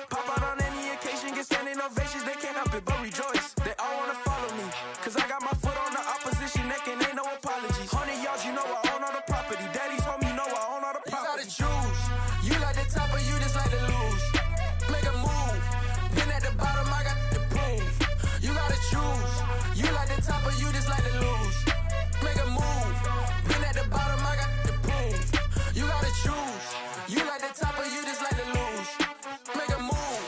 Pop out on any occasion, get standing ovations, they can't help it but rejoice. They all wanna follow me, cause I got my foot on the opposition neck and ain't no apologies. 100 yards, you know I own all the property. Daddy's home, you know I own all the property. You gotta choose. You like the top or you just like to lose. Make a move. Been at the bottom, I got to prove. You gotta choose. You like the top or you just like to lose. Make a move. Been at the bottom, I got to prove. You gotta choose. You like the top or you just like to lose. Make a move.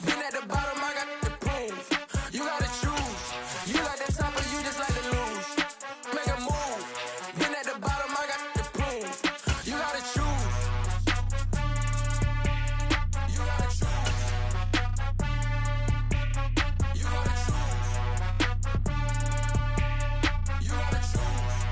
Been at the bottom, I got to prove. You gotta choose. You like the top or you just like to lose. Make a move. Been at the bottom, I got to prove. You gotta choose. You gotta choose. You gotta choose. You gotta choose. You gotta choose.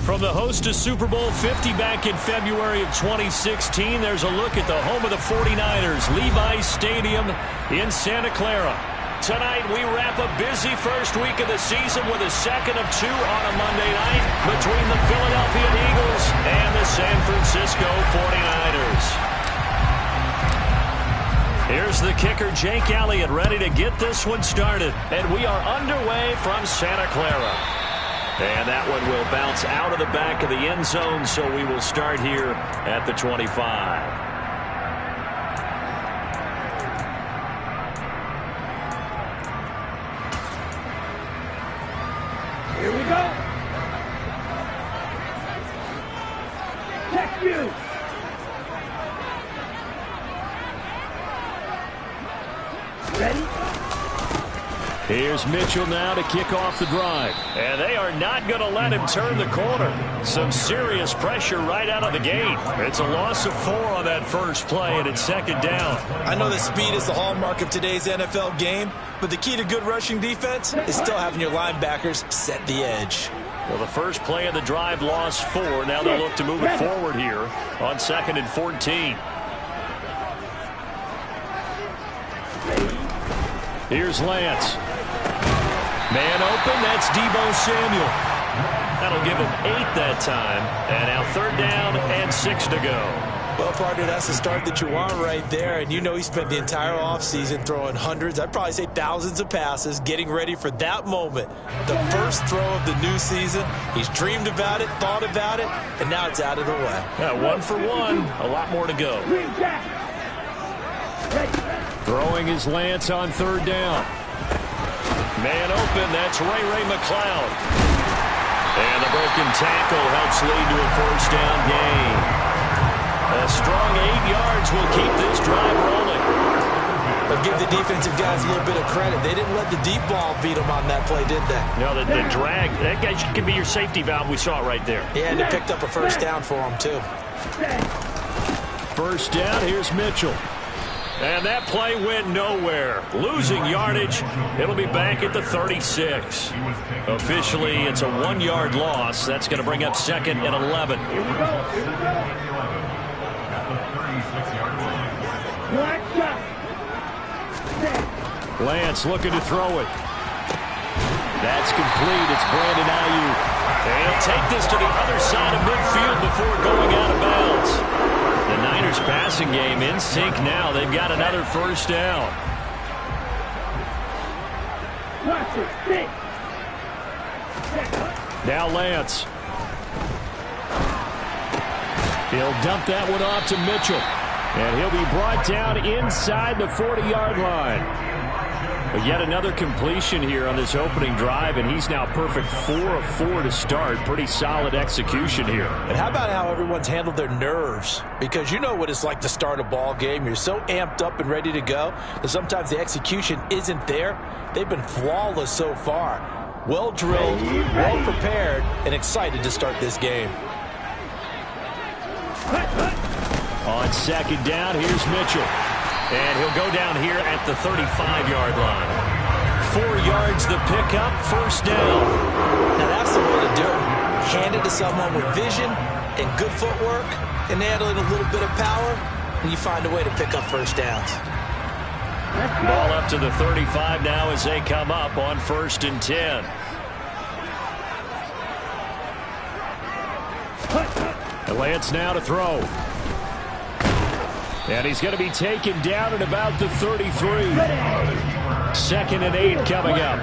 From the host of Super Bowl 50 back in February of 2016, there's a look at the home of the 49ers, Levi's Stadium in Santa Clara. Tonight, we wrap a busy first week of the season with a second of two on a Monday night between the Philadelphia Eagles and the San Francisco 49ers. Here's the kicker, Jake Elliott, ready to get this one started. And we are underway from Santa Clara. And that one will bounce out of the back of the end zone, so we will start here at the 25. Here we go. Check you. Ready? Here's Mitchell now to kick off the drive. And they are not going to let him turn the corner. Some serious pressure right out of the gate. It's a loss of 4 on that first play, and it's second down. I know that speed is the hallmark of today's NFL game, but the key to good rushing defense is still having your linebackers set the edge. Well, the first play of the drive lost 4. Now they'll look to move it forward here on 2nd and 14. Here's Lance. Man open, that's Deebo Samuel. That'll give him 8 that time. And now 3rd down and 6 to go. Well, partner, that's the start that you want right there. And you know he spent the entire offseason throwing hundreds, I'd probably say thousands of passes, getting ready for that moment. The first throw of the new season. He's dreamed about it, thought about it, and now it's out of the way. Yeah, 1 for 1. A lot more to go. Throwing his Lance on 3rd down. Man open, that's Ray McLeod. And the broken tackle helps lead to a 1st down gain. A strong 8 yards will keep this drive rolling. But give the defensive guys a little bit of credit. They didn't let the deep ball beat them on that play, did they? No, the drag, that guy could be your safety valve. We saw it right there. Yeah, and they picked up a 1st down for him, too. 1st down, here's Mitchell. And that play went nowhere. Losing yardage. It'll be back at the 36. Officially, it's a 1-yard loss. That's going to bring up 2nd and 11. Lance looking to throw it. That's complete. It's Brandon Ayuk. And he'll take this to the other side of midfield before going out of bounds. The Niners passing game in sync now. They've got another 1st down. Now Lance. He'll dump that one off to Mitchell. And he'll be brought down inside the 40-yard line. But yet another completion here on this opening drive, and he's now perfect 4 of 4 to start. Pretty solid execution here. And how about how everyone's handled their nerves? Because you know what it's like to start a ball game. You're so amped up and ready to go that sometimes the execution isn't there. They've been flawless so far. Well drilled, well prepared, and excited to start this game. On 2nd down, here's Mitchell. And he'll go down here at the 35-yard line. 4 yards the pickup, 1st down. Now that's the way to do it. Hand it to someone with vision and good footwork and handling a little bit of power, and you find a way to pick up 1st downs. Ball up to the 35 now as they come up on 1st and 10. And Lance now to throw. And he's going to be taken down at about the 33. 2nd and 8 coming up.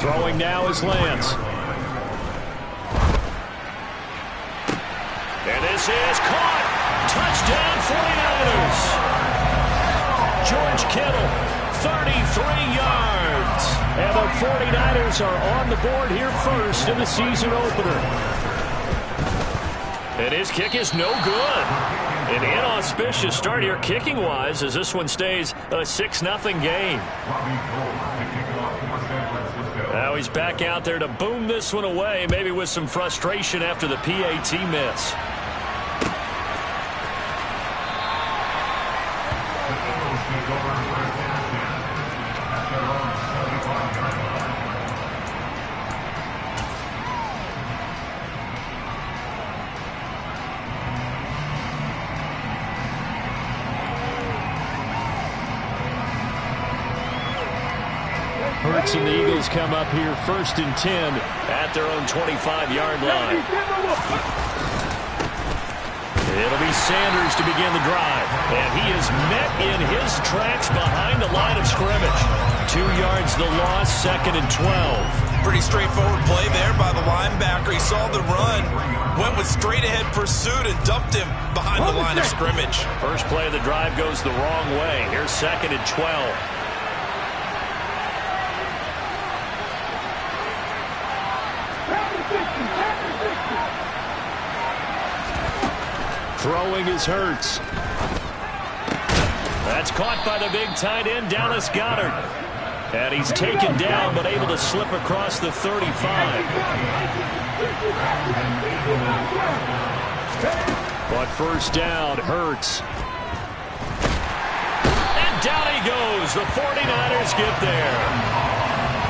Throwing now is Lance. And this is caught. Touchdown 49ers. George Kittle, 33 yards. And the 49ers are on the board here first in the season opener. And his kick is no good. An inauspicious start here kicking-wise as this one stays a 6-0 game. Now he's back out there to boom this one away, maybe with some frustration after the PAT miss. Hurts and the Eagles come up here 1st and 10 at their own 25-yard line. It'll be Sanders to begin the drive. And he is met in his tracks behind the line of scrimmage. 2 yards the loss, 2nd and 12. Pretty straightforward play there by the linebacker. He saw the run, went with straight-ahead pursuit, and dumped him behind the line of scrimmage. First play of the drive goes the wrong way. Here's 2nd and 12. Throwing is Hurts. That's caught by the big tight end, Dallas Goedert. And he's taken down, but able to slip across the 35. But first down, Hurts. And down he goes. The 49ers get there.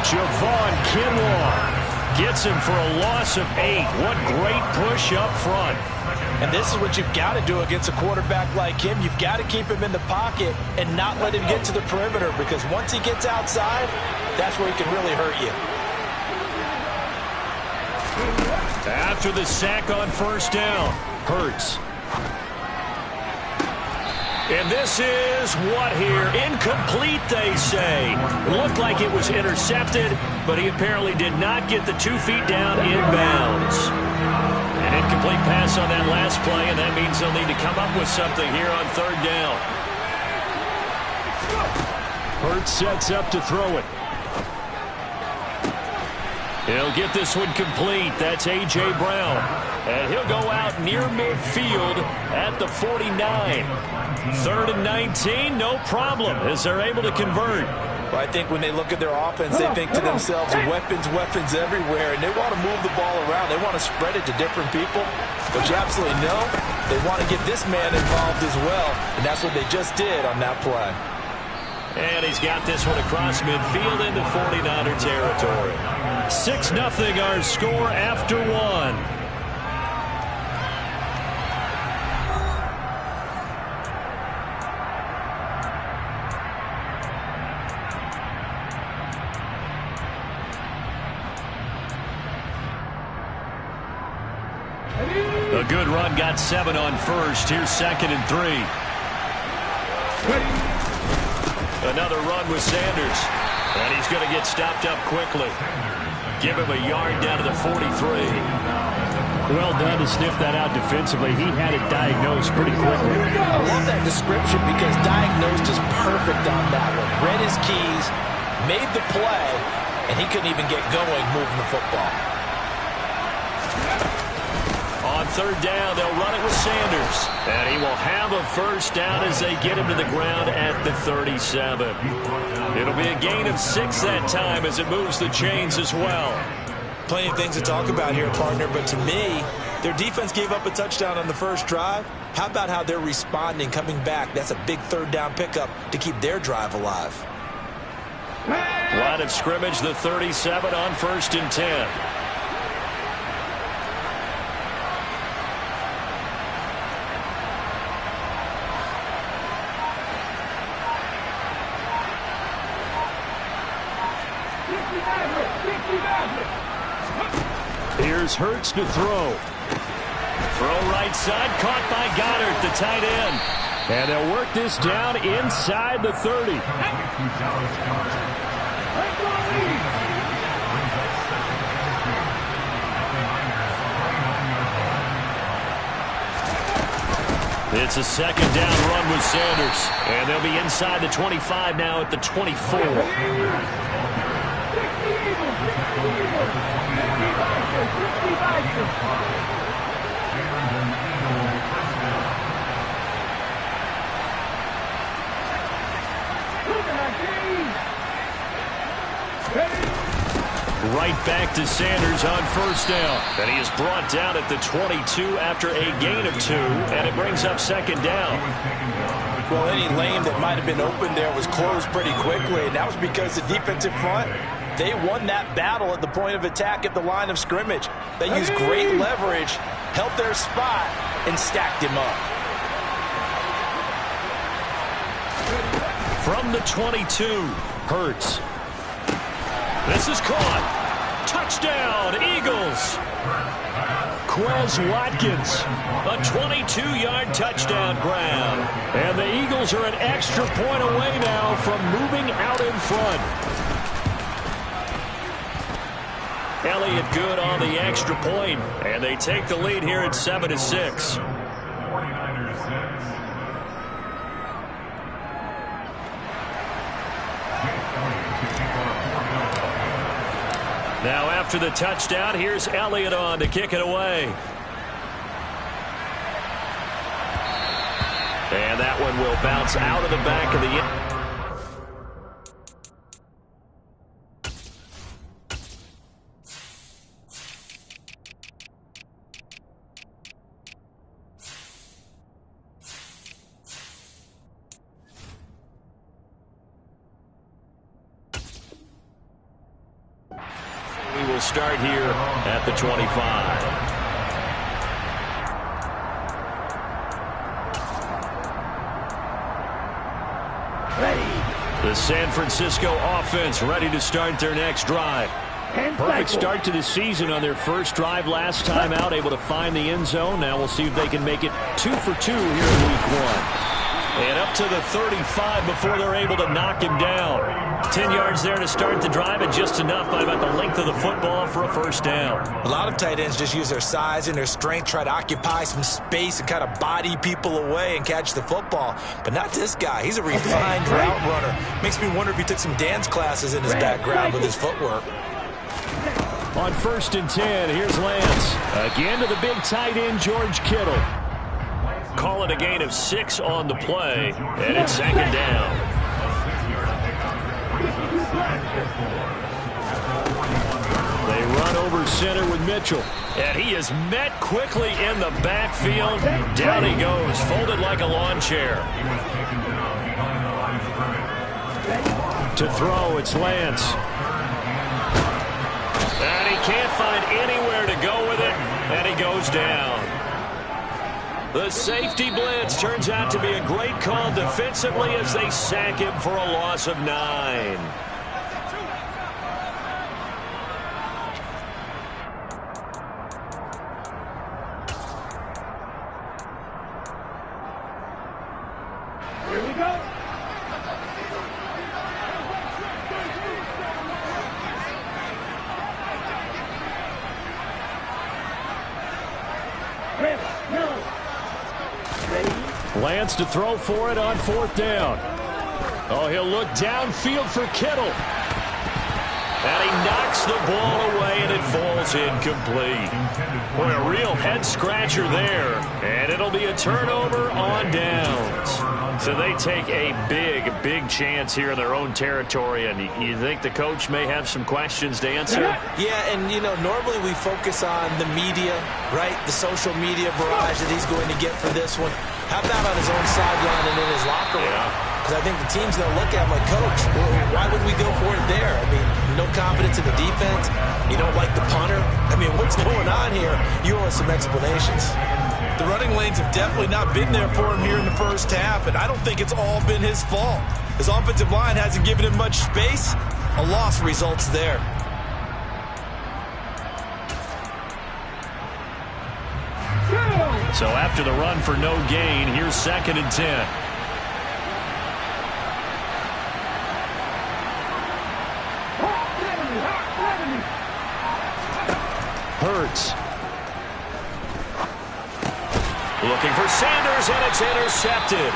Javon Kinlaw gets him for a loss of 8. What great push up front. And this is what you've got to do against a quarterback like him. You've got to keep him in the pocket and not let him get to the perimeter, because once he gets outside, that's where he can really hurt you. After the sack on first down, Hurts. And this is what here? Incomplete, they say. Looked like it was intercepted, but he apparently did not get the 2 feet down inbounds. An incomplete pass on that last play, and that means they'll need to come up with something here on 3rd down. Hurts sets up to throw it. He'll get this one complete. That's A.J. Brown. And he'll go out near midfield at the 49. 3rd and 19, no problem, as they're able to convert. Well, I think when they look at their offense, they think to themselves, weapons, weapons everywhere, and they want to move the ball around. They want to spread it to different people. But you absolutely know they want to get this man involved as well, and that's what they just did on that play. And he's got this one across midfield into 49er territory. 6-0 our score after 1. A good run, got 7 on first. Here's 2nd and 3. Another run with Sanders. And he's going to get stopped up quickly. Give him a yard down to the 43. Well done to sniff that out defensively. He had it diagnosed pretty quickly. I love that description because diagnosed is perfect on that one. Read his keys, made the play, and he couldn't even get going moving the football. On 3rd down, they'll run it with Sanders. And he will have a first down as they get him to the ground at the 37. It'll be a gain of 6 that time as it moves the chains as well. Plenty of things to talk about here, partner, but to me, their defense gave up a touchdown on the first drive. How about how they're responding, coming back? That's a big 3rd down pickup to keep their drive alive. Line of scrimmage, the 37 on 1st and 10. Here's Here's Hurts to throw. Throw right side, caught by Goddard, the tight end. And they'll work this down inside the 30. It's a second down run with Sanders. And they'll be inside the 25 now at the 24. Right back to Sanders on first down. And he is brought down at the 22 after a gain of 2, and it brings up second down. Well, any lane that might have been open there was closed pretty quickly, and that was because the defensive front, they won that battle at the point of attack at the line of scrimmage. They used great leverage, held their spot, and stacked him up. From the 22, Hurts. This is caught. Touchdown, Eagles. Quez Watkins, a 22-yard touchdown grab. And the Eagles are an extra point away now from moving out in front. Elliott good on the extra point, and they take the lead here at 7-6. Now after the touchdown, here's Elliott on to kick it away. And that one will bounce out of the back of the end. Will start here at the 25. The San Francisco offense ready to start their next drive. Perfect start to the season on their first drive last time out, able to find the end zone. Now we'll see if they can make it 2 for 2 here in week 1. And up to the 35 before they're able to knock him down. 10 yards there to start the drive, and just enough by about the length of the football for a first down. A lot of tight ends just use their size and their strength, try to occupy some space and kind of body people away and catch the football. But not this guy. He's a refined route runner. Makes me wonder if he took some dance classes in his background with his footwork. On 1st and 10, here's Lance. Again to the big tight end, George Kittle. Call it a gain of 6 on the play, and it's second down. They run over center with Mitchell, and he is met quickly in the backfield. Down he goes, folded like a lawn chair. To throw, it's Lance. And he can't find anywhere to go with it, and he goes down. The safety blitz turns out to be a great call defensively as they sack him for a loss of 9. Here we go. Lance to throw for it on 4th down. Oh, he'll look downfield for Kittle. And he knocks the ball away, and it falls incomplete. Boy, a real head-scratcher there. And it'll be a turnover on downs. So they take a big chance here in their own territory. And you think the coach may have some questions to answer? Yeah, and, you know, normally we focus on the media, right? The social media barrage that he's going to get for this one. How about on his own sideline and in his locker room? Because I think the team's going to look at him like, Coach, why would we go for it there? I mean, no confidence in the defense. You don't like the punter. I mean, what's going on here? You owe us some explanations. The running lanes have definitely not been there for him here in the first half, and I don't think it's all been his fault. His offensive line hasn't given him much space. A loss results there. So after the run for no gain, here's 2nd and 10. Hurts. Looking for Sanders, and it's intercepted.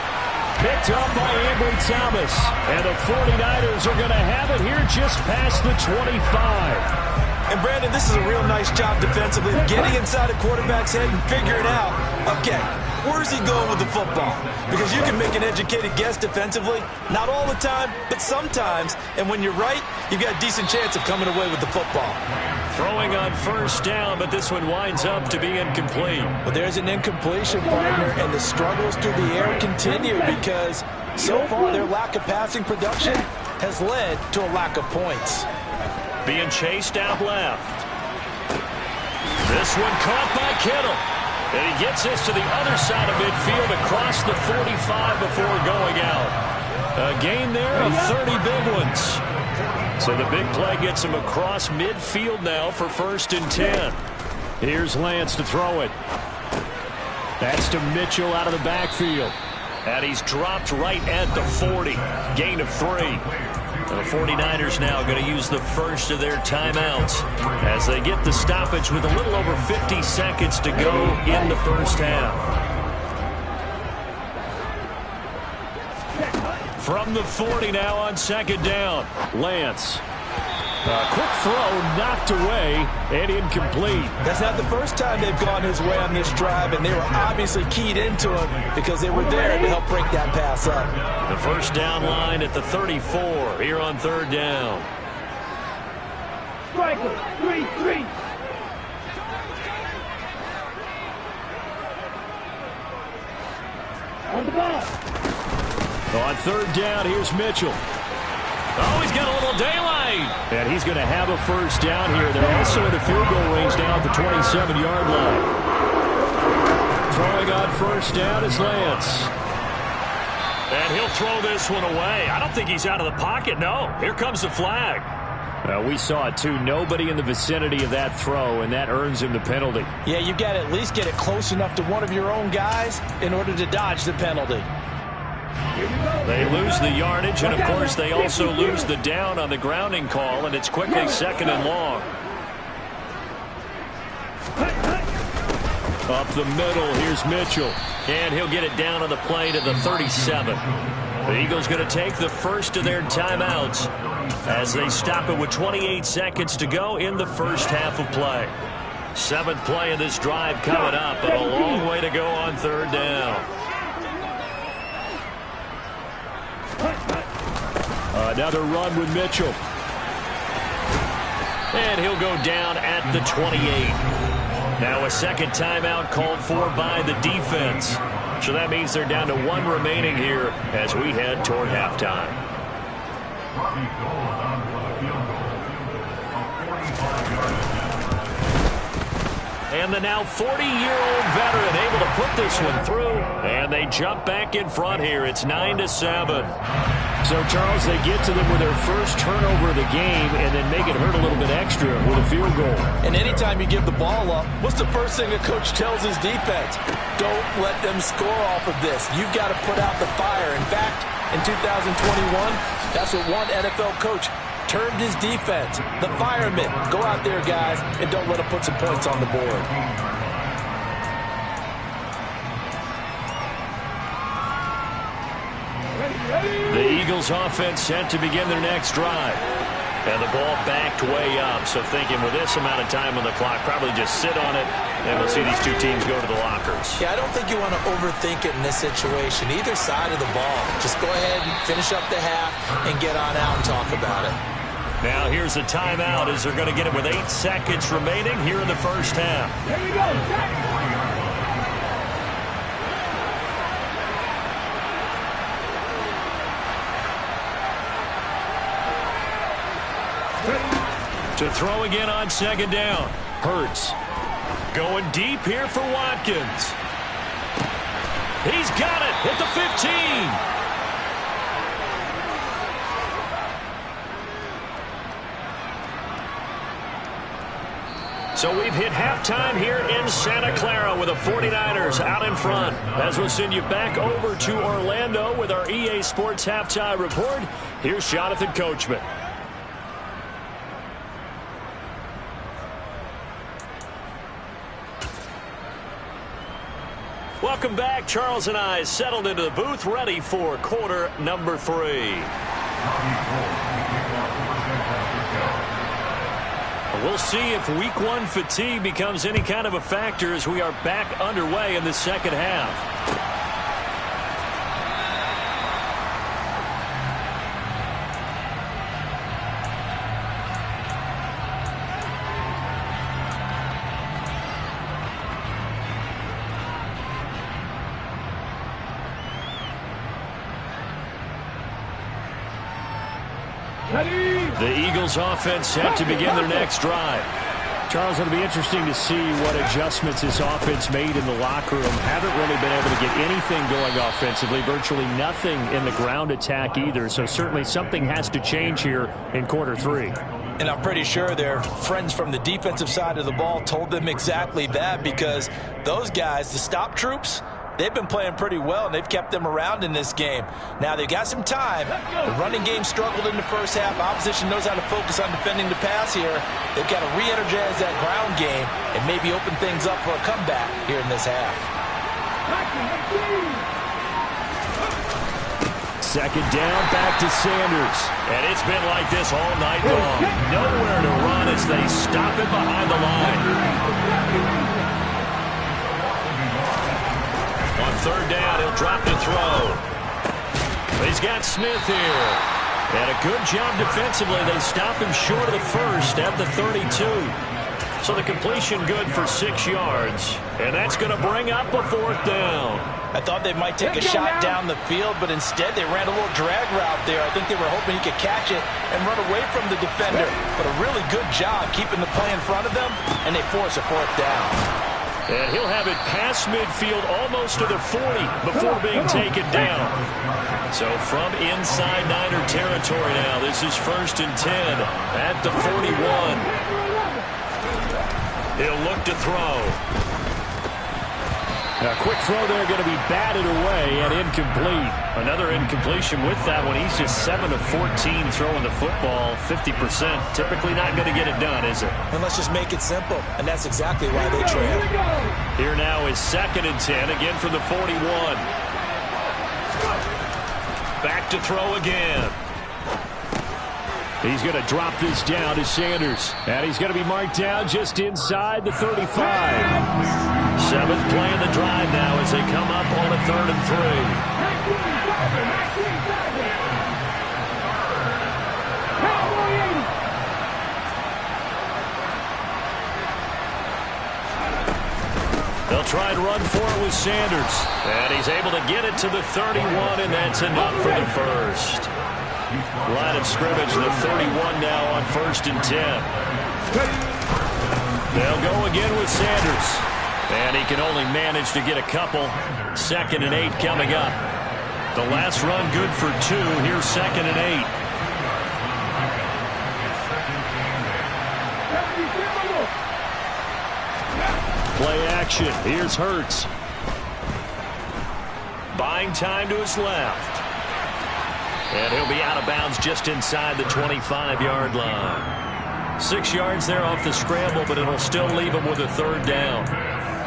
Picked up by Ambry Thomas. And the 49ers are going to have it here just past the 25. And, Brandon, this is a real nice job defensively, getting inside a quarterback's head and figuring out, okay, where's he going with the football? Because you can make an educated guess defensively, not all the time, but sometimes. And when you're right, you've got a decent chance of coming away with the football. Throwing on 1st down, but this one winds up to be incomplete. Well, there's an incompletion, partner, and the struggles through the air continue because so far their lack of passing production has led to a lack of points. Being chased out left. This one caught by Kittle. And he gets this to the other side of midfield across the 45 before going out. A gain there of 30 big ones. So the big play gets him across midfield now for 1st and 10. Here's Lance to throw it. That's to Mitchell out of the backfield. And he's dropped right at the 40. Gain of 3. The 49ers now going to use the first of their timeouts as they get the stoppage with a little over 50 seconds to go in the first half. From the 40 now on 2nd down. Lance. A quick throw knocked away and incomplete. That's not the first time they've gone his way on this drive, and they were obviously keyed into him because they were there to help break that pass up. The 1st down line at the 34 here on 3rd down. Striker, 3-3. On the ball. On 3rd down, here's Mitchell. Oh, he's got a little daylight. And he's going to have a 1st down here. They're also in the field goal range now at the 27-yard line. Throwing on 1st down is Lance. And he'll throw this one away. I don't think he's out of the pocket. No, here comes the flag. We saw it, too. Nobody in the vicinity of that throw, and that earns him the penalty. Yeah, you've got to at least get it close enough to one of your own guys in order to dodge the penalty. They lose the yardage, and, of course, they also lose the down on the grounding call, and it's quickly 2nd and long. Up the middle, here's Mitchell. And he'll get it down on the play to the 37. The Eagles going to take the first of their timeouts as they stop it with 28 seconds to go in the first half of play. 7th play of this drive coming up, but a long way to go on 3rd down. Another run with Mitchell. And he'll go down at the 28. Now a 2nd timeout called for by the defense. So that means they're down to 1 remaining here as we head toward halftime. And the now 40-year-old veteran able to put this one through. And they jump back in front here. It's 9-7. So, Charles, they get to them with their first turnover of the game and then make it hurt a little bit extra with a field goal. And anytime you give the ball up, what's the first thing a coach tells his defense? Don't let them score off of this. You've got to put out the fire. In fact, in 2021, that's what one NFL coach termed his defense. The firemen. Go out there, guys, and don't let them put some points on the board. The Eagles offense set to begin their next drive. And the ball backed way up. So thinking with this amount of time on the clock, probably just sit on it, and we'll see these two teams go to the lockers. Yeah, I don't think you want to overthink it in this situation. Either side of the ball. Just go ahead and finish up the half and get on out and talk about it. Now here's a timeout as they're going to get it with 8 seconds remaining here in the first half. Here we go. To throw again on 2nd down. Hurts. Going deep here for Watkins. He's got it at the 15. So we've hit halftime here in Santa Clara with the 49ers out in front. As we'll send you back over to Orlando with our EA Sports Halftime Report, here's Jonathan Coachman. Welcome back. Charles and I settled into the booth, ready for quarter number 3. We'll see if week 1 fatigue becomes any kind of a factor as we are back underway in the second half. The Eagles offense set to begin their next drive. Charles, it'll be interesting to see what adjustments this offense made in the locker room. Haven't really been able to get anything going offensively, virtually nothing in the ground attack either. So certainly something has to change here in quarter 3. And I'm pretty sure their friends from the defensive side of the ball told them exactly that, because those guys, the stop troops, they've been playing pretty well, and they've kept them around in this game. Now, they've got some time. The running game struggled in the first half. Opposition knows how to focus on defending the pass here. They've got to re-energize that ground game and maybe open things up for a comeback here in this half. Second down, back to Sanders. And it's been like this all night long. Nowhere to run as they stop it behind the line. On third down, he'll drop to throw. He's got Smith here. And a good job defensively. They stop him short of the first at the 32. So the completion good for 6 yards. And that's going to bring up a 4th down. I thought they might take a shot down the field, but instead they ran a little drag route there. I think they were hoping he could catch it and run away from the defender. But a really good job keeping the play in front of them, and they force a 4th down. And he'll have it past midfield almost to the 40 before being taken down. So from inside Niner territory now, this is 1st and 10 at the 41. He'll look to throw. A quick throw there going to be batted away and incomplete. Another incompletion with that one. He's just 7 of 14 throwing the football, 50%. Typically not going to get it done, is it? And let's just make it simple, and that's exactly why they trail. Here now is 2nd and 10, again from the 41. Back to throw again. He's going to drop this down to Sanders. And he's going to be marked down just inside the 35. 7th play in the drive now as they come up on a 3rd and 3. They'll try and run for it with Sanders. And he's able to get it to the 31, and that's enough for the first. Line of scrimmage, the 31 now on 1st and 10. They'll go again with Sanders. And he can only manage to get a couple. 2nd and 8 coming up. The last run good for 2. Here's 2nd and 8. Play action. Here's Hurts. Buying time to his left. And he'll be out of bounds just inside the 25-yard line. 6 yards there off the scramble, but it'll still leave him with a 3rd down.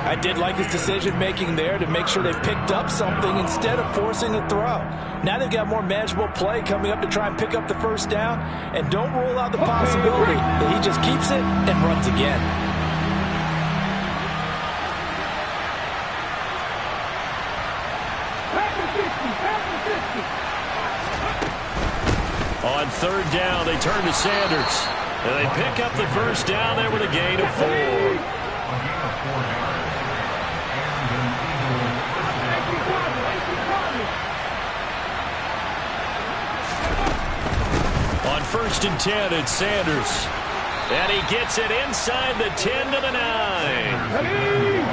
I did like his decision-making there to make sure they picked up something instead of forcing a throw. Now they've got more manageable play coming up to try and pick up the 1st down. And don't rule out the possibility that he just keeps it and runs again. On 3rd down, they turn to Sanders. And they pick up the 1st down there with a gain of 4. On 1st and 10, it's Sanders. And he gets it inside the 10 to the 9.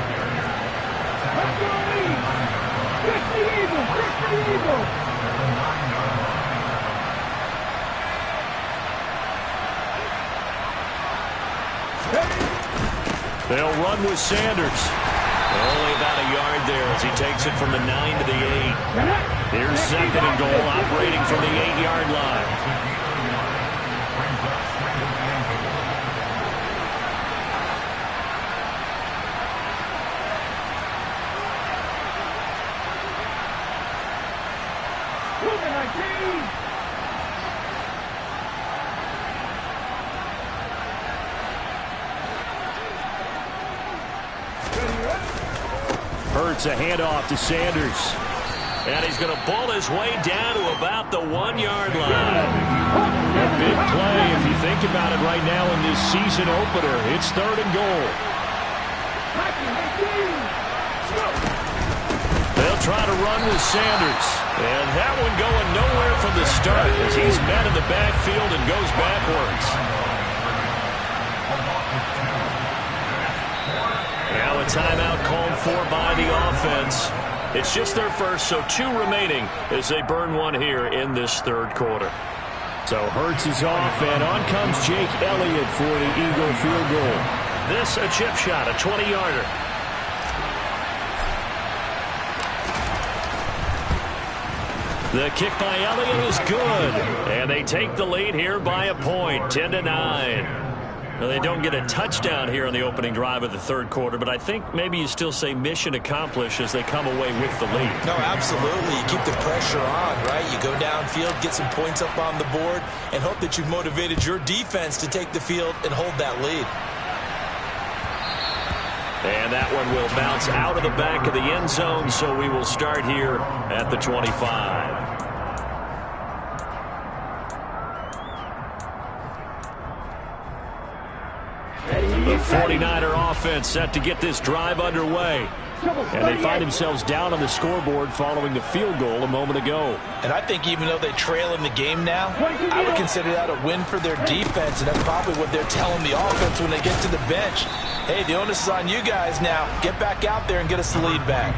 run with Sanders. Only about a yard there as he takes it from the 9 to the 8. Here's second and goal, operating from the 8-yard line. Hurts a handoff to Sanders. And he's going to bull his way down to about the 1-yard line. A big play if you think about it right now in this season opener. It's third and goal. They'll try to run with Sanders. And that one going nowhere from the start as he's met in the backfield and goes backwards. Now a timeout called for by the offense. It's just their first, so 2 remaining as they burn one here in this third quarter. So Hurts is off, and on comes Jake Elliott for the Eagle field goal. This a chip shot, a 20-yarder. The kick by Elliott is good, and they take the lead here by a point, 10-9. Well, they don't get a touchdown here on the opening drive of the third quarter, but I think maybe you still say mission accomplished as they come away with the lead. No, absolutely. You keep the pressure on, right? You go downfield, get some points up on the board, and hope that you've motivated your defense to take the field and hold that lead. And that one will bounce out of the back of the end zone, so we will start here at the 25. The 49er offense set to get this drive underway. And they find themselves down on the scoreboard following the field goal a moment ago. And I think even though they trail in the game now, I would consider that a win for their defense, and that's probably what they're telling the offense when they get to the bench. Hey, the onus is on you guys now. Get back out there and get us the lead back.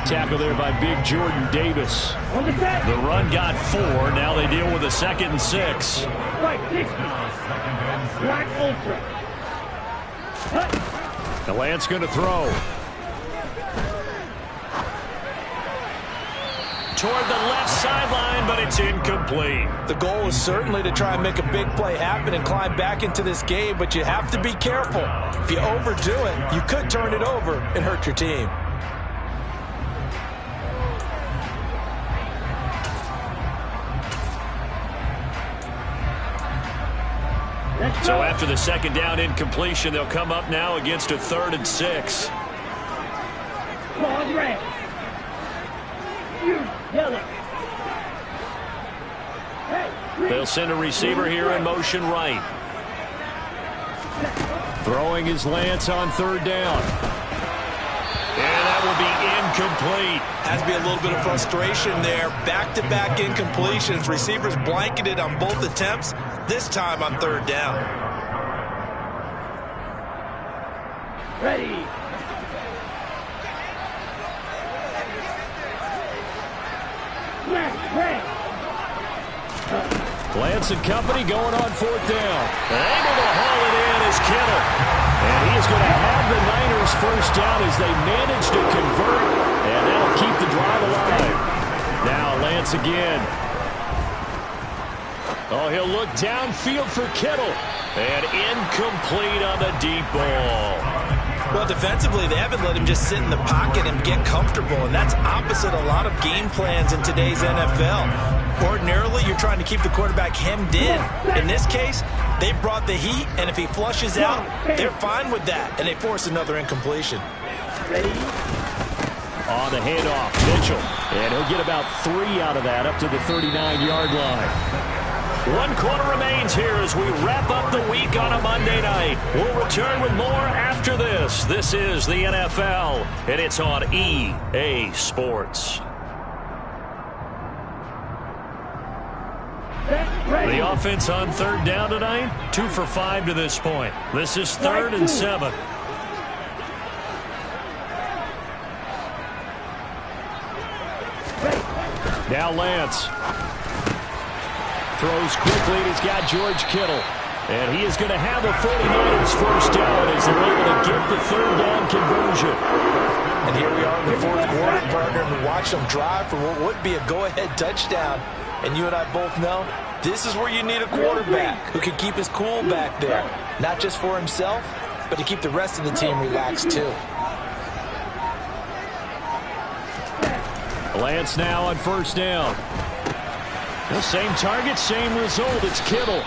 Tackle there by big Jordan Davis. The run got 4. Now they deal with a 2nd and 6. Black Ultra. The Lance going to throw. Toward the left sideline, but it's incomplete. The goal is certainly to try and make a big play happen and climb back into this game, but you have to be careful. If you overdo it, you could turn it over and hurt your team. So after the 2nd down incompletion, they'll come up now against a 3rd and 6. Ball red. You yellow. They'll send a receiver here in motion right. Throwing his Lance on 3rd down. And that will be incomplete. Has to be a little bit of frustration there. Back-to-back incompletions. Receivers blanketed on both attempts, this time on 3rd down. Ready. Red. Lance and company going on 4th down. Able to haul it in is Kittle. And he is going to have the Niners first down as they manage to convert. And that'll keep the drive alive. Now Lance again. Oh, he'll look downfield for Kittle. And incomplete on the deep ball. Well, defensively, they haven't let him just sit in the pocket and get comfortable, and that's opposite a lot of game plans in today's NFL. Ordinarily, you're trying to keep the quarterback hemmed in. In this case, they brought the heat, and if he flushes out, they're fine with that, and they force another incompletion. Ready. On the handoff, Mitchell. And he'll get about 3 out of that up to the 39-yard line. 1 quarter remains here as we wrap up the week on a Monday night. We'll return with more after this. This is the NFL, and it's on EA Sports. The offense on 3rd down tonight, 2 for 5 to this point. This is 3rd and 7. Now Lance. Throws quickly, and he's got George Kittle. And he is going to have a 49ers first down as they're able to get the third down conversion. And here we are in the fourth quarter, partner, and watch them drive for what would be a go-ahead touchdown. And you and I both know this is where you need a quarterback who can keep his cool back there. Not just for himself, but to keep the rest of the team relaxed too. Lance now on first down. The same target, same result. It's Kittle.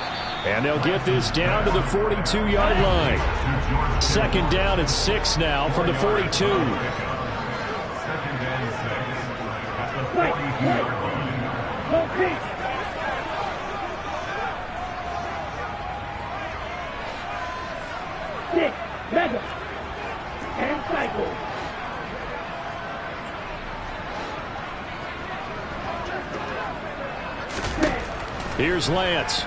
And they'll get this down to the 42-yard line. Second down and 6 now from the 42. Six, mega, and cycle. Here's Lance.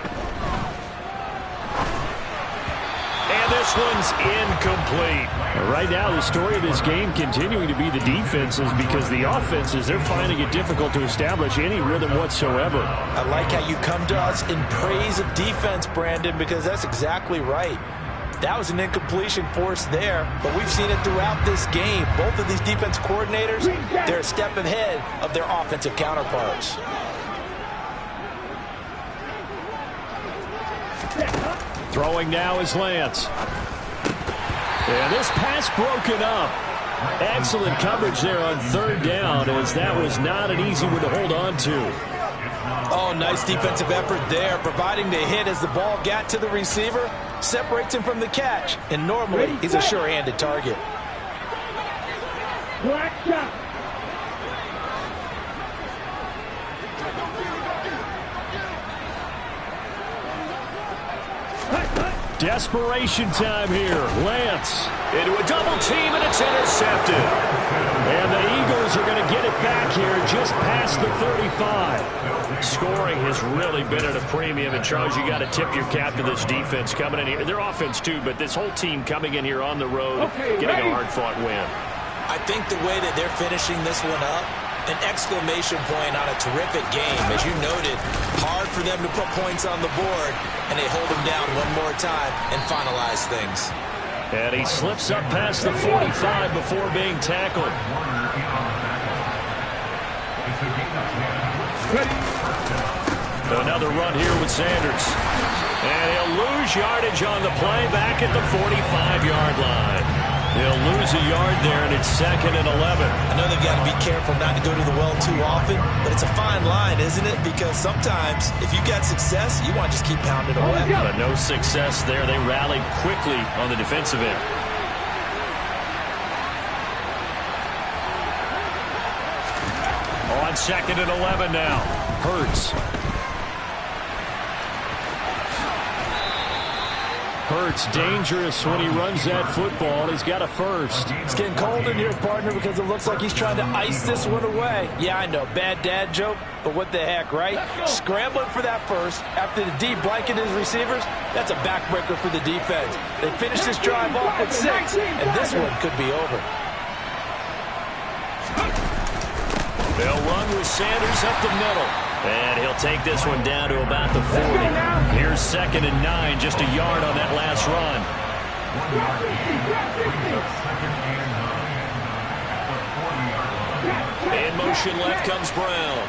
And this one's incomplete. Right now, the story of this game continuing to be the defenses, because the offenses, they're finding it difficult to establish any rhythm whatsoever. I like how you come to us in praise of defense, Brandon, because that's exactly right. That was an incompletion forced there, but we've seen it throughout this game. Both of these defense coordinators, they're a step ahead of their offensive counterparts. Throwing now is Lance. And this pass broken up. Excellent coverage there on third down, as that was not an easy one to hold on to. Oh, nice defensive effort there, providing the hit as the ball got to the receiver, separates him from the catch, and normally he's a sure-handed target. Black shot. Desperation time here. Lance into a double team, and it's intercepted. And the Eagles are going to get it back here just past the 35. Scoring has really been at a premium, and Charles, you got to tip your cap to this defense coming in here. Their offense too, but this whole team coming in here on the road, getting a hard-fought win. I think the way that they're finishing this one up, an exclamation point on a terrific game. As you noted, hard for them to put points on the board, and they hold them down one more time and finalize things. And he slips up past the 45 before being tackled. Another run here with Sanders. And he'll lose yardage on the play back at the 45-yard line. They'll lose a yard there, and it's 2nd and 11. I know they've got to be careful not to go to the well too often, but it's a fine line, isn't it? Because sometimes, if you got success, you want to just keep pounding away. But no success there. They rallied quickly on the defensive end. On 2nd and 11 now. Hurts. Hurts dangerous when he runs that football. He's got a first. It's getting cold in here, partner, because it looks like he's trying to ice this one away. Yeah, I know, bad dad joke, but what the heck, right? Scrambling for that first after the D blanket his receivers, that's a backbreaker for the defense. They finish this drive off with 6, and this one could be over. They'll run with Sanders up the middle. And he'll take this one down to about the 40. Here's 2nd and 9, just a yard on that last run. In motion left comes Brown.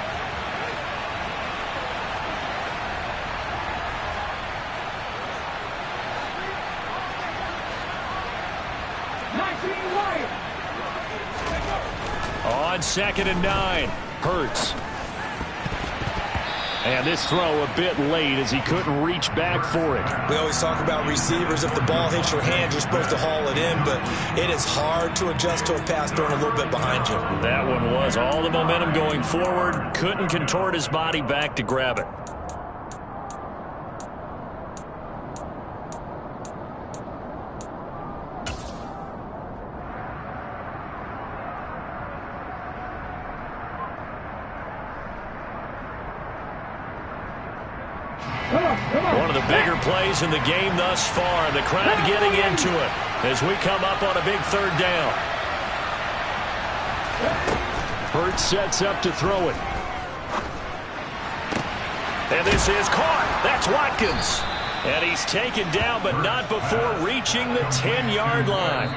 On 2nd and 9, Hurts. And this throw a bit late as he couldn't reach back for it. We always talk about receivers. If the ball hits your hand, you're supposed to haul it in, but it is hard to adjust to a pass thrown a little bit behind you. That one was all the momentum going forward. Couldn't contort his body back to grab it. One of the bigger plays in the game thus far. The crowd getting into it as we come up on a big third down. Hurts sets up to throw it. And this is caught. That's Watkins. And he's taken down, but not before reaching the 10-yard line.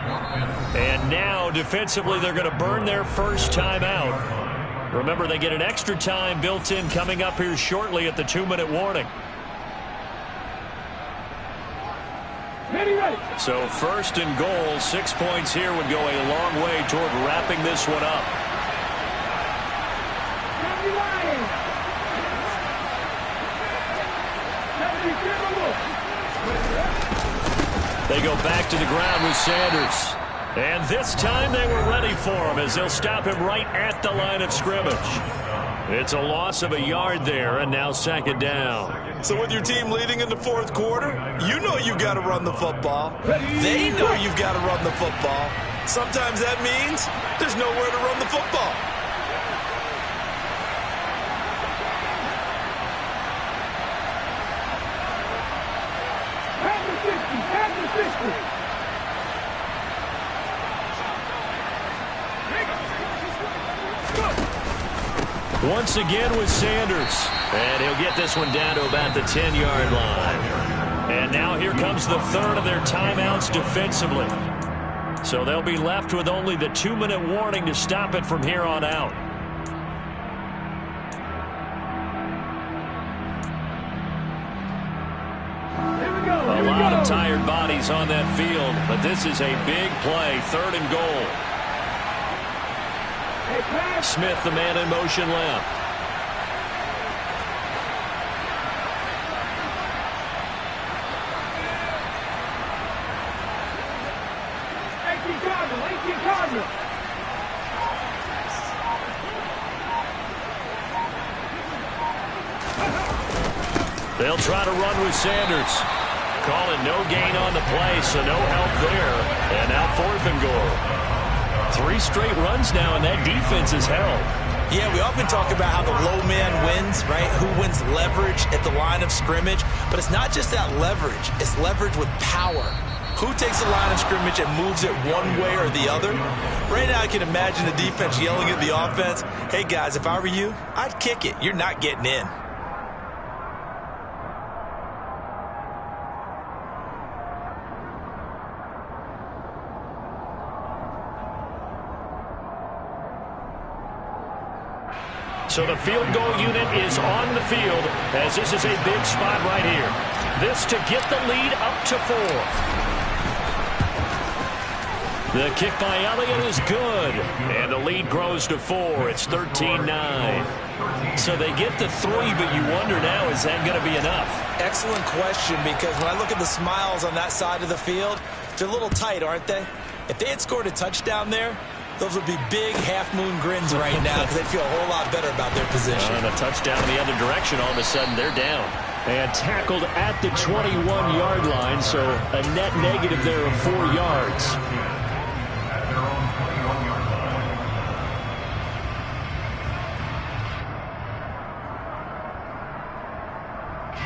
And now, defensively, they're going to burn their first timeout. Remember, they get an extra time built in coming up here shortly at the 2-minute warning. So first and goal, 6 points here would go a long way toward wrapping this one up. They go back to the ground with Sanders. And this time they were ready for him as they'll stop him right at the line of scrimmage. It's a loss of a yard there, and now second down. So with your team leading in the fourth quarter, you know you've got to run the football. They know you've got to run the football. Sometimes that means there's nowhere to run the football. Once again with Sanders. And he'll get this one down to about the 10-yard line. And now here comes the third of their timeouts defensively. So they'll be left with only the 2-minute warning to stop it from here on out. A lot of tired bodies on that field, but this is a big play, third and goal. Smith, the man in motion left. They'll try to run with Sanders. Calling no gain on the play, so no help there. And now fourth and goal. 3 straight runs now, and that defense is held. Yeah, we often talk about how the low man wins, right? Who wins leverage at the line of scrimmage. But it's not just that leverage. It's leverage with power. Who takes the line of scrimmage and moves it one way or the other? Right now I can imagine the defense yelling at the offense, hey, guys, if I were you, I'd kick it. You're not getting in. So the field goal unit is on the field as this is a big spot right here. This to get the lead up to 4. The kick by Elliott is good. And the lead grows to 4. It's 13-9. So they get the 3, but you wonder now, is that going to be enough? Excellent question, because when I look at the smiles on that side of the field, they're a little tight, aren't they? If they had scored a touchdown there, those would be big half-moon grins right now because they'd feel a whole lot better about their position. And a touchdown in the other direction, all of a sudden they're down. And tackled at the 21-yard line, so a net negative there of 4 yards.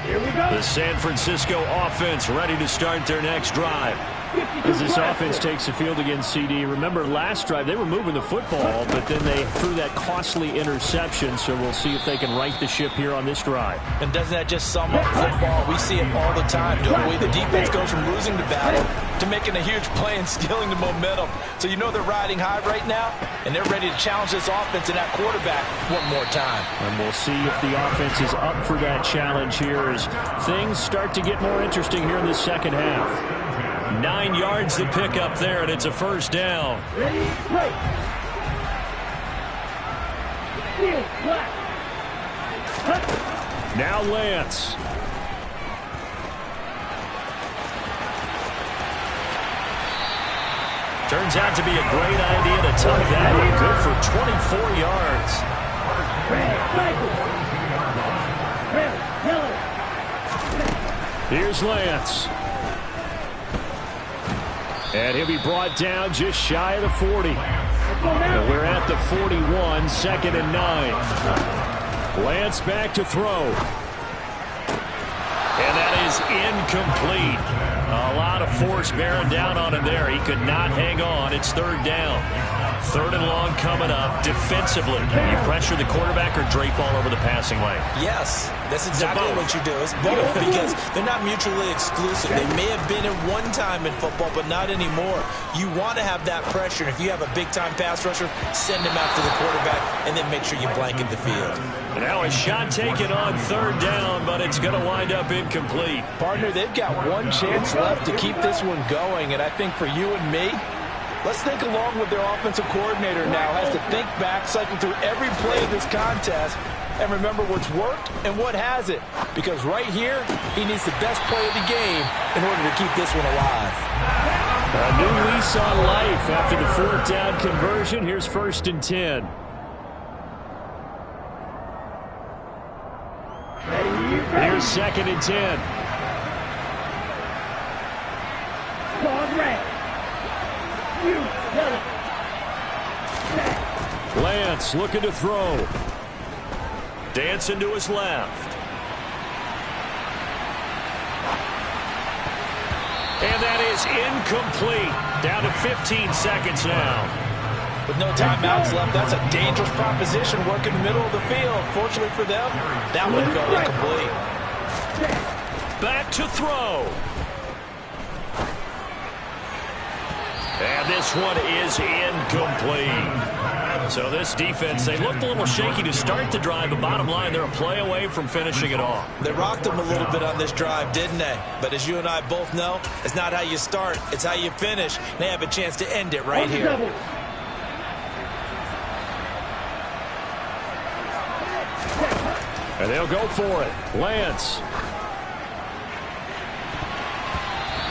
Here we go. The San Francisco offense ready to start their next drive. As this offense takes the field against CD, remember last drive they were moving the football, but then they threw that costly interception, so we'll see if they can right the ship here on this drive. And doesn't that just sum up football? We see it all the time, don't we? The defense goes from losing the battle to making a huge play and stealing the momentum. So you know they're riding high right now, and they're ready to challenge this offense and that quarterback one more time. And we'll see if the offense is up for that challenge here as things start to get more interesting here in the second half. 9 yards to pick up there, and it's a first down. Ready, play. Now Lance. Turns out to be a great idea to tuck that one. Good for 24 yards. Here's Lance. And he'll be brought down just shy of the 40. And we're at the 41, 2nd and 9. Lance back to throw. And that is incomplete. A lot of force bearing down on him there. He could not hang on. It's 3rd down. 3rd and long coming up. Defensively, you pressure the quarterback or drape all over the passing lane? Yes, that's exactly what you do. It's both because they're not mutually exclusive. They may have been at one time in football, but not anymore. You want to have that pressure. If you have a big-time pass rusher, send him after the quarterback, and then make sure you blanket the field. Now a shot taken on 3rd down, but it's going to wind up incomplete. Partner, they've got one chance left to keep this one going, and I think for you and me, let's think along with their offensive coordinator now. Has to think back, cycle through every play of this contest, and remember what's worked and what hasn't. Because right here, he needs the best play of the game in order to keep this one alive. A new lease on life after the 4th down conversion. Here's 1st and 10. Here's 2nd and 10. Lance looking to throw. Dancing to his left. And that is incomplete. Down to 15 seconds now. With no timeouts left, that's a dangerous proposition working the middle of the field. Fortunately for them, that one fell incomplete. Back to throw. And this one is incomplete. So this defense, they looked a little shaky to start the drive, but bottom line, they're a play away from finishing it off. They rocked them a little bit on this drive, didn't they? But as you and I both know, it's not how you start, it's how you finish. They have a chance to end it right here. And they'll go for it. Lance.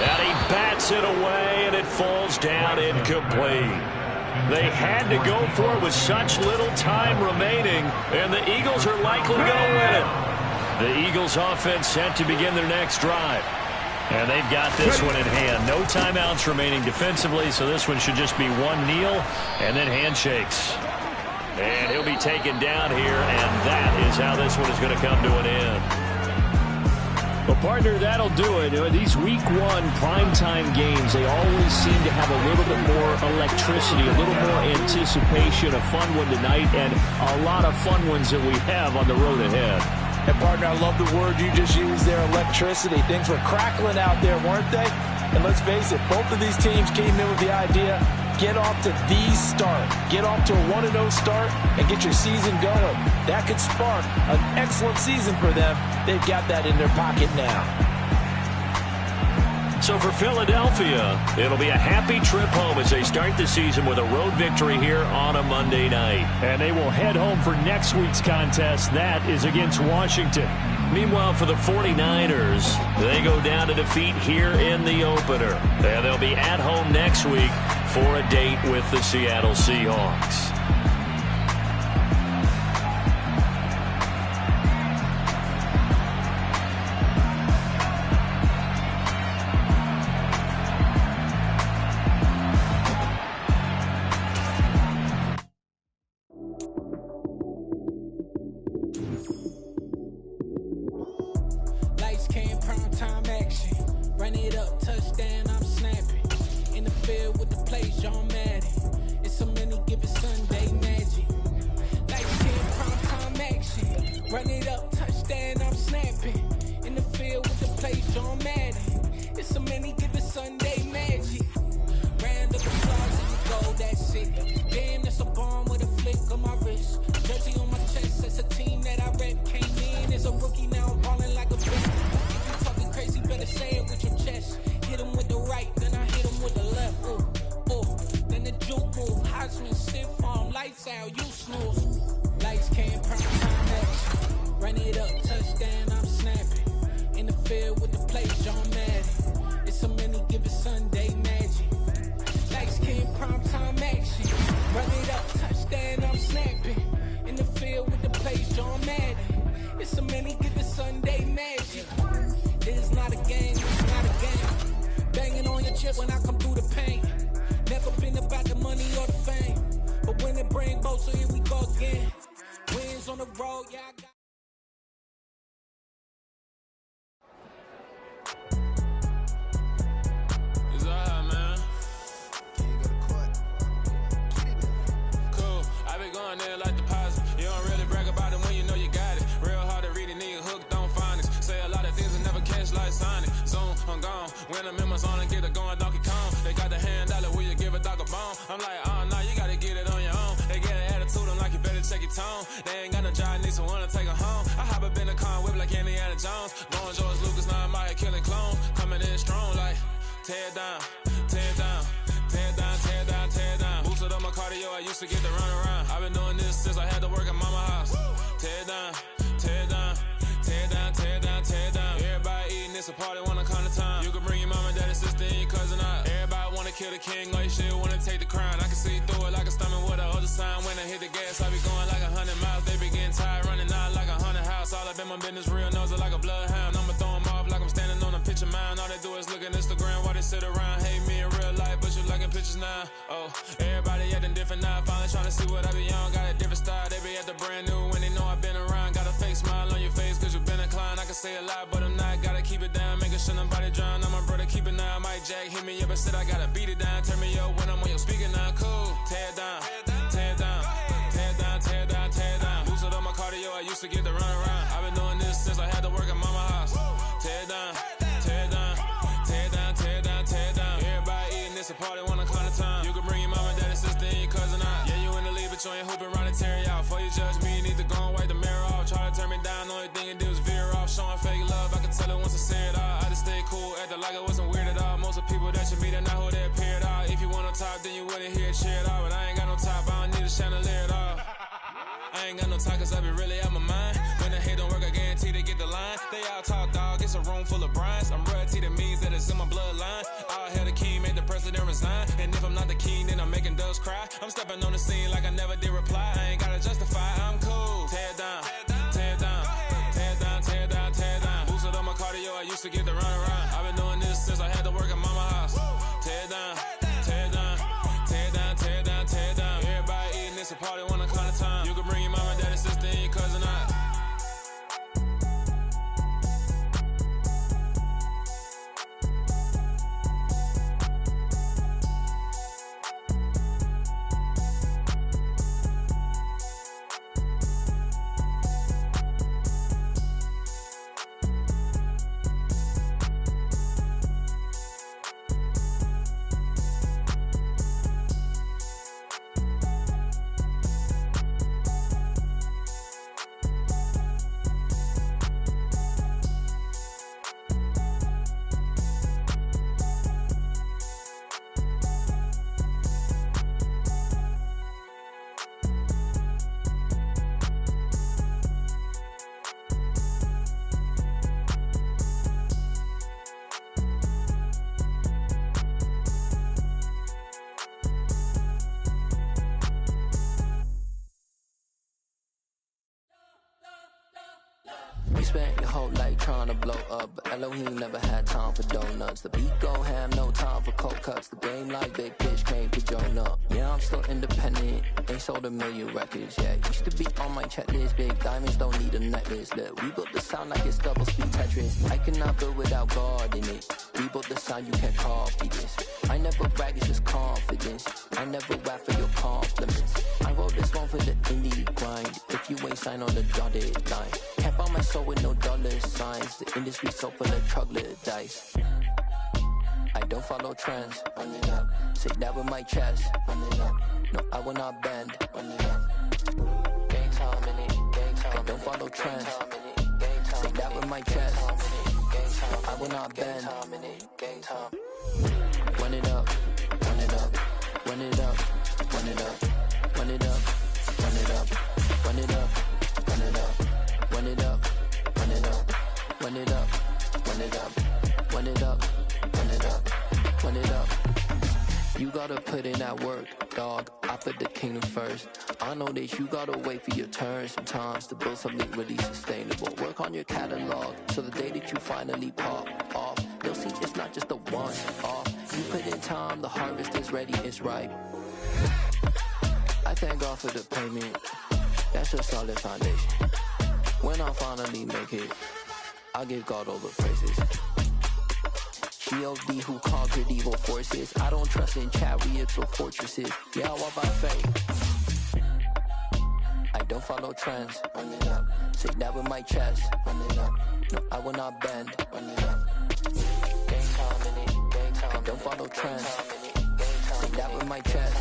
And he bats it away, and it falls down incomplete. They had to go for it with such little time remaining, and the Eagles are likely going to win it. The Eagles offense set to begin their next drive. And they've got this one in hand. No timeouts remaining defensively, so this one should just be one kneel and then handshakes. And he'll be taken down here, and that is how this one is going to come to an end. Well, partner, that'll do it. These Week 1 primetime games, they always seem to have a little bit more electricity, a little more anticipation, a fun one tonight, and a lot of fun ones that we have on the road ahead. And, partner, I love the word you just used there, electricity. Things were crackling out there, weren't they? And let's face it, both of these teams came in with the idea, get off to the start. Get off to a 1-0 start and get your season going. That could spark an excellent season for them. They've got that in their pocket now. So for Philadelphia, it'll be a happy trip home as they start the season with a road victory here on a Monday night. And they will head home for next week's contest. That is against Washington. Meanwhile, for the 49ers, they go down to defeat here in the opener. And they'll be at home next week for a date with the Seattle Seahawks. Run it up, touchdown, I'm snapping. In the field with the plays, John Madden. It's so many given Sunday magic. Like 10 prime action. Run it up, touchdown, I'm snapping. In the field with the plays, John Madden. It's so many given Sunday magic. Round up the applause and you go, that's it. Damn, that's a bomb with a flick on my wrist. Jersey on my chest, that's a team that I rep. Came in as a rookie, now I'm balling like a vet. Crazy, better say it with your chest. Hit him with the right, then I hit him with the left. Ooh, ooh. Then the juke move. Heisman, stiff arm, lights out, you snooze. Lights came, prime time action. Run it up, touchdown, I'm snapping. In the field with the play, John Madden. It's so many given Sunday magic. Lights came, prime time action. Run it up, touchdown, I'm snapping. In the field with the play, John Madden. It's so many given Sunday magic. It is not a game, it's not a game. Banging on your chest when I come through the pain. Never been about the money or the fame. But when it bring both, so here we go again. Wins on the road, yeah, I got tear it down, tear it down, tear it down, tear it down, tear it down. Boosted up my cardio, I used to get to run around. I've been doing this since I had to work at mama house. Tear it down, tear it down, tear it down, tear it down, tear it down. Everybody eating, it's a party, wanna come to time. You can bring your mama, daddy, sister, and your cousin out. Everybody wanna kill the king, or you shit wanna take the crown. I can see through it like a stomach with a other sign. When I hit the gas, I be going like 100 miles. They be getting tired, running out like 100 house. All up in my business, real nose like a bloodhound. I'ma throw them off like I'm standing on a picture mound. All they do is look at Instagram while they sit around. Hate me in real life, but you liking pictures now. Oh, everybody acting different now. Finally trying to see what I be on. Got a different style, they be at the brand new when they know I've been around. Got a fake smile on your face cause you been inclined. I can say a lot, but I'm not. Gotta keep it down, making sure nobody drown. I'm my brother, keep it now. Mike Jack hit me up and said I gotta beat it down. Turn me up when I'm on your speaker now. Cool, tear it down, tear it down, tear it down, tear it down, tear it down. Boosted up my cardio, I used to get to run around. I've been doing this since I had to work at mama house. Tear it down, tear it down, tear it down, tear it down, tear it down. Everybody eating, it's a party, wanna come to time. You can bring your mama, daddy, sister, and your cousin out. Yeah, you in the lead, but you ain't hooping around and tear it out. Before you judge me, you need to go and wipe the mirror off. Try to turn me down, only thing you do is veer off. Showing fake love, I can tell it once I say it all. I just stay cool, acting like I wasn't weird at all. Most of the people that you meet are not who they appear at all. If you want on top, then you wouldn't hear it cheer at all. But I ain't got no top, I don't need a chandelier at all. I ain't got no talk cause I be really out my mind. When the hate don't work, I guarantee they get the line. They all talk dog, it's a room full of brines. I'm royalty, that means that it's in my bloodline. All hail the king, make the president resign. And if I'm not the king, then I'm making doves cry. I'm stepping on the scene like I never did reply. I ain't gotta justify, I'm cool. Tear it down, tear it down, tear it down, tear it down, tear it down. Boosted up my cardio, I used to get to run around. I've been doing this since I had to work at mama house. Tear it down, tear it down, tear it down, tear it down, tear it down. Everybody eating, it's a party, wanna come to time. You can bring your mama, daddy, sister, and your cousin out. You spent your whole life trying to blow up, but Elohim never had time for donuts. The beat go ham, no time for cold cuts. The game like Big Fish came to Jonah. Yeah, I'm still independent, ain't sold a million records yet. Used to be on my checklist, big diamonds don't need a necklace. Look, we built the sound like it's double speed Tetris. I cannot build without God in it. We built the sound, you can't copy this. I never brag, it's just confidence. I never rap for your compliments. I wrote this one for the indie grind. If you ain't signed on the dotted line, can't buy my soul with no dollar signs. The industry so full of troglodytes. I don't follow trends. Say that with my chest. No, I will not bend. Gang time in it. Gang time. I don't follow trends. Say that with my chest. I will not bend. Gang time. Run it up. Run it up. Run it up. Run it up. Run it up. Run it up. Run it up. Run it up. Run it up. Run it up. Run it up. Run it up. Run it up. Run it up. Run it up. You gotta put in that work, dog. I put the kingdom first. I know that you gotta wait for your turn sometimes to build something really sustainable. Work on your catalog, so the day that you finally pop off, you'll see it's not just a one-off. You put in time, the harvest is ready, it's ripe. I thank God for the payment. That's a solid foundation. When I finally make it, I give God all the praises. G.O.D. who conquered evil forces. I don't trust in chariots or fortresses. Yeah, I walk by faith. I don't follow trends. Say that with my chest. No, I will not bend. Gang time in it. Gang time. I don't follow trends. Say that with my chest.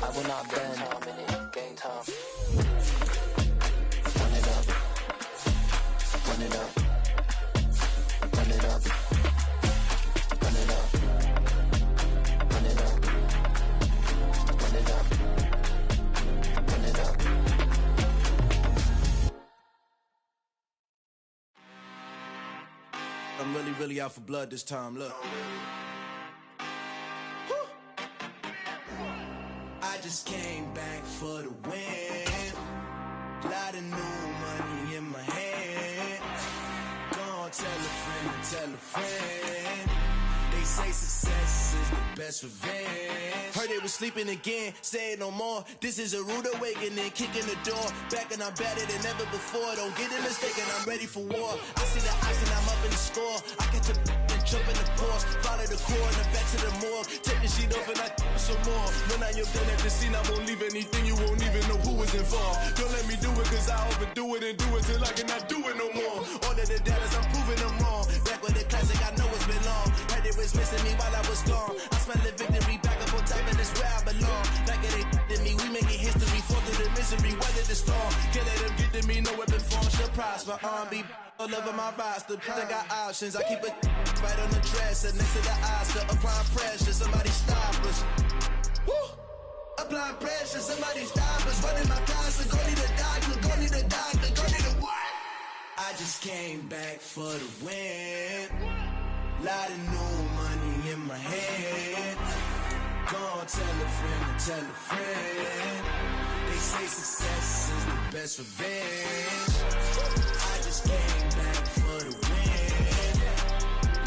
I will not bend. Gang time. Run it up. Run it up. Run it up. Run it up. I'm really, really out for blood this time. Look. I just came back for the win. Lot of new money in my hand. Gonna tell a friend to tell a friend. They say success is the best revenge. Heard they was sleeping again, say it no more. This is a rude awakening, kicking the door. Back and I'm better than ever before. Don't get it mistaken, I'm ready for war. I see the ice and I'm up in the score. I get to and jump in the course. Follow the core and then back to the morgue. Take the sheet off and I some more. When I am done at the scene, I won't leave anything. You won't even know who was involved. Don't let me do it cause I overdo it and do it till I cannot do it no more. All of the doubters, I'm proving them wrong. Back with the classic, I know it's been long. Heard it was missing me while I was gone. I smell the victory back up on top and it's where I belong. Like it ain't to me, we making history. Fall through the misery, weather the storm. Can't let them get to me, no weapon form should prosper. R&B all over my roster, I got options. I keep it right on the dresser, next to the Oscar. Applying pressure, somebody stop us. Woo! Applying pressure, somebody stop us. Running my closet, go need a doctor, go need a doctor, go need a what? I just came back for the win. Lot of new money in my hand. Gonna tell a friend to tell a friend. They say success is the best revenge. I just came back for the win.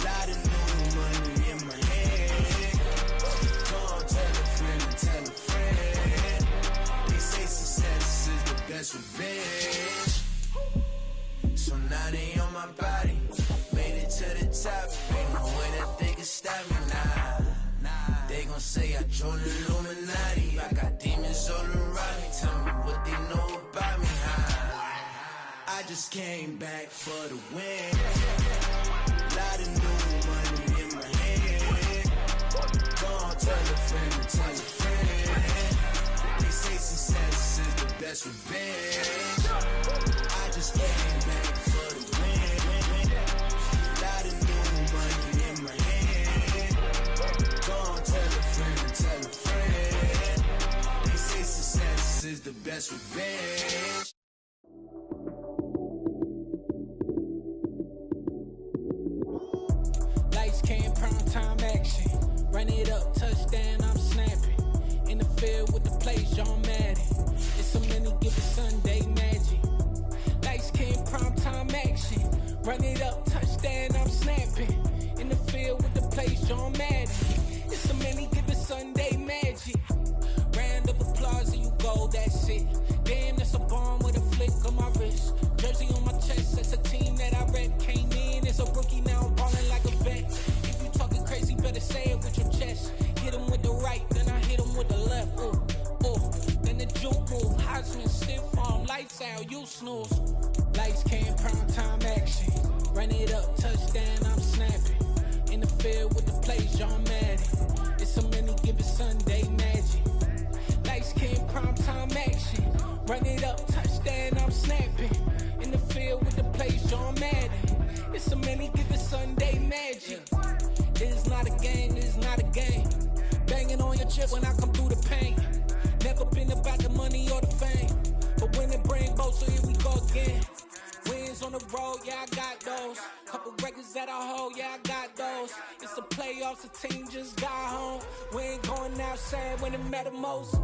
Lot of new money in my hand. Gonna tell a friend to tell a friend. They say success is the best revenge. So now they on my body. Made it to the top. Ain't no way that they can stop me now. They gon' say I joined the Illuminati. I got demons all around me. Tell me what they know about me. I just came back for the win. Lot of new money in my hand. Gonna tell a friend to tell a friend. They say success is the best revenge. I just came back for the win. Lot of new money in my hand. Gonna tell a friend to tell a friend. They say success is the best revenge. Lights, cam, prime time action. Run it up, touchdown, I'm snapping. In the field with the plays, John Madden. It's a many given Sunday magic. Lights, cam, prime time action. Run it up, touchdown, I'm snapping. In the field with the plays, John Madden. It's a many given Sunday magic. Round of applause and you go, that's it. Damn, that's a bomb with a flick on my wrist. Jersey on my chest, that's a team that I rep. Came in as a rookie, now I'm ballin' like a vet. If you talking crazy, better say it with your chest. Hit him with the right, then I hit him with the left. Ooh, ooh. Then the juke move, Heisman, stiff arm, lights out, you snooze. Lights, cam, prime time action. Run it up, touchdown, I'm snapping. In the field with the plays, John Madden. It's a many given Sunday magic. Lights, cam, prime time action. Run it up, touchdown, I'm snapping. In the field with the plays, John Madden. It's a many given Sunday magic. It is not a game, it is not a game. Banging on your chip when I come through the pain. Never been about the money or the fame. But when it bring both, so here we go again. Wins on the road, yeah, I got those. Couple records that I hold, yeah, I got those. It's the playoffs, the team just got home. We ain't going outside when it matter most.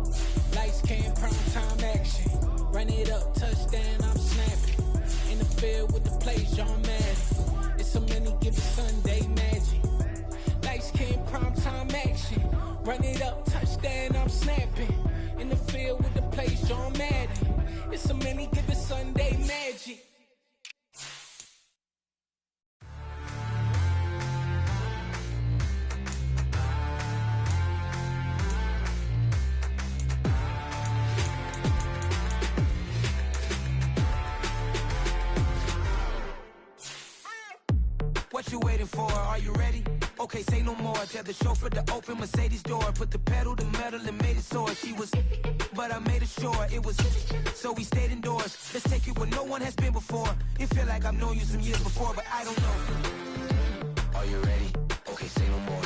Lights, cam, prime time action. Run it up, touchdown, I'm snapping. In the field with the plays, John Madden. It's a many given Sunday magic. Lights, cam, prime time action. Run it up, touchdown, I'm snapping. In the field with the plays, John Madden. It's a many given Sunday magic. What you waiting for? Are you ready? Okay, say no more. Tell the chauffeur to open Mercedes door. Put the pedal to metal and made it soar. She was, but I made it sure it was. So we stayed indoors. Let's take it where no one has been before. It feel like I've known you some years before, but I don't know. Are you ready? Okay, say no more.